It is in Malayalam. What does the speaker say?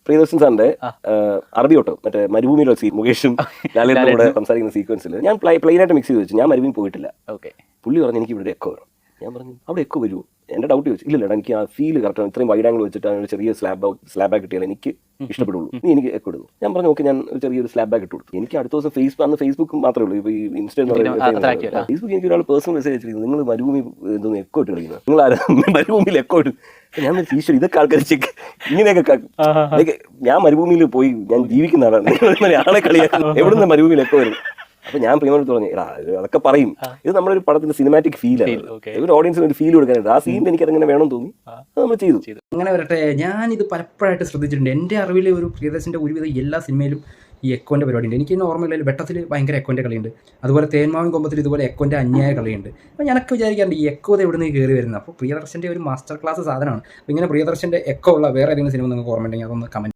പ്രിയദർശൻ സാറിന്റെ അറബി ഓട്ടോ മറ്റേ മരുഭൂമിയിലെ മുകേഷും ലാലേട്ടനും കൂടെ സംസാരിക്കുന്ന സീക്വൻസിൽ ഞാൻ പ്ലെയിനായിട്ട് മിക്സ് ചെയ്ത് വെച്ചു. ഞാൻ മരുഭൂമി പോയിട്ടില്ല. പുള്ളി പറഞ്ഞു എനിക്ക് ഇവിടെ എക്കോ വരും. ഞാൻ പറഞ്ഞു അവിടെ എക്കോ വരുമോ? എൻ്റെ ഡൗട്ട് ചോദിച്ചു. ഇല്ല എനിക്ക് ആ ഫീൽ കറക്റ്റാണ്. ഇത്രയും വൈഡ് ആംഗിൾ വെച്ചിട്ട് ഒരു ചെറിയ സ്ലാബാക്ക് കിട്ടിയാൽ എനിക്ക് ഇഷ്ടപ്പെടുള്ളൂ. നീ എനിക്ക് എക്കോ എടുക്കും. ഞാൻ പറഞ്ഞു ഓക്കെ, ഞാൻ ഒരു ചെറിയൊരു സ്ലാബാക്ക് ഇട്ട് കൊടുത്തു. എനിക്ക് അടുത്ത ദിവസം അന്ന് ഫേസ്ബുക്ക് മാത്രമേ ഉള്ളൂ. ഇപ്പോൾ ഈ ഫേസ്ബുക്ക് എനിക്ക് ഒരാൾ പേഴ്സണൽ മെസ്സേജ് അയച്ചിരിക്കുന്നത്, നിങ്ങൾ മരുഭൂമി എന്തോന്ന് എക്കോ ഇട്ട് കളിക്കുന്നത്, നിങ്ങൾ ആരാ മരുഭൂമിയിൽ എക്കോ ഇട്ട്? ഞാൻ ഈശ്വർ ഇതൊക്കെ ആൾക്കാർ ചെക്ക് ഇങ്ങനെയൊക്കെ. ഞാൻ മരുഭൂമിയിൽ പോയി ഞാൻ ജീവിക്കുന്ന ആളാണ്. ആളെ കളിയാക്കാൻ എവിടുന്ന് മരുഭൂമിയിൽ എക്കോ വരും? അപ്പൊ ഞാൻ പ്രിയമോട് പറഞ്ഞു, അതൊക്കെ പറയും. ഇത് നമ്മളൊരു പടത്തിന്റെ സിനിമാറ്റിക് ഫീലാണ്. ഒരു ഓഡിയൻസിന് ഒരു ഫീൽ കൊടുക്കാനായിട്ട് ആ സീനിൽ എനിക്ക് അതങ്ങനെ വേണമെന്ന് തോന്നി, അത് നമ്മൾ ചെയ്തു. അങ്ങനെ വരട്ടെ. ഞാനിത് പലപ്പോഴായിട്ട് ശ്രദ്ധിച്ചിട്ടുണ്ട്. എൻ്റെ അറിവിൽ ഒരു പ്രിയദർശൻ്റെ ഒരുവിധം എല്ലാ സിനിമയിലും ഈ എക്കോൻ്റെ പരിപാടിയുണ്ട്. എനിക്ക് ഓർമ്മയില്ല, വെട്ടത്തിൽ ഭയങ്കര എക്കോൻ്റെ കളിയുണ്ട്. അതുപോലെ തേന്മാവിൻ കൊമ്പത്തിൽ ഇതുപോലെ എക്കോൻ്റെ അന്യായ കളിയുണ്ട്. അപ്പോൾ ഞാനൊക്കെ വിചാരിക്കാറുണ്ട് ഈ എക്കോ എവിടെ നിന്ന് കയറി വരുന്നത്. അപ്പോൾ പ്രിയദർശൻ്റെ ഒരു മാസ്റ്റർ ക്ലാസ് സാധനമാണ്. അപ്പോൾ ഇങ്ങനെ പ്രിയദർശൻ്റെ എക്കോ ഉള്ള വേറെ ഏതെങ്കിലും സിനിമ നിങ്ങൾക്ക് ഓർമ്മയുണ്ടെങ്കിൽ അതൊന്ന് കമൻറ്റ്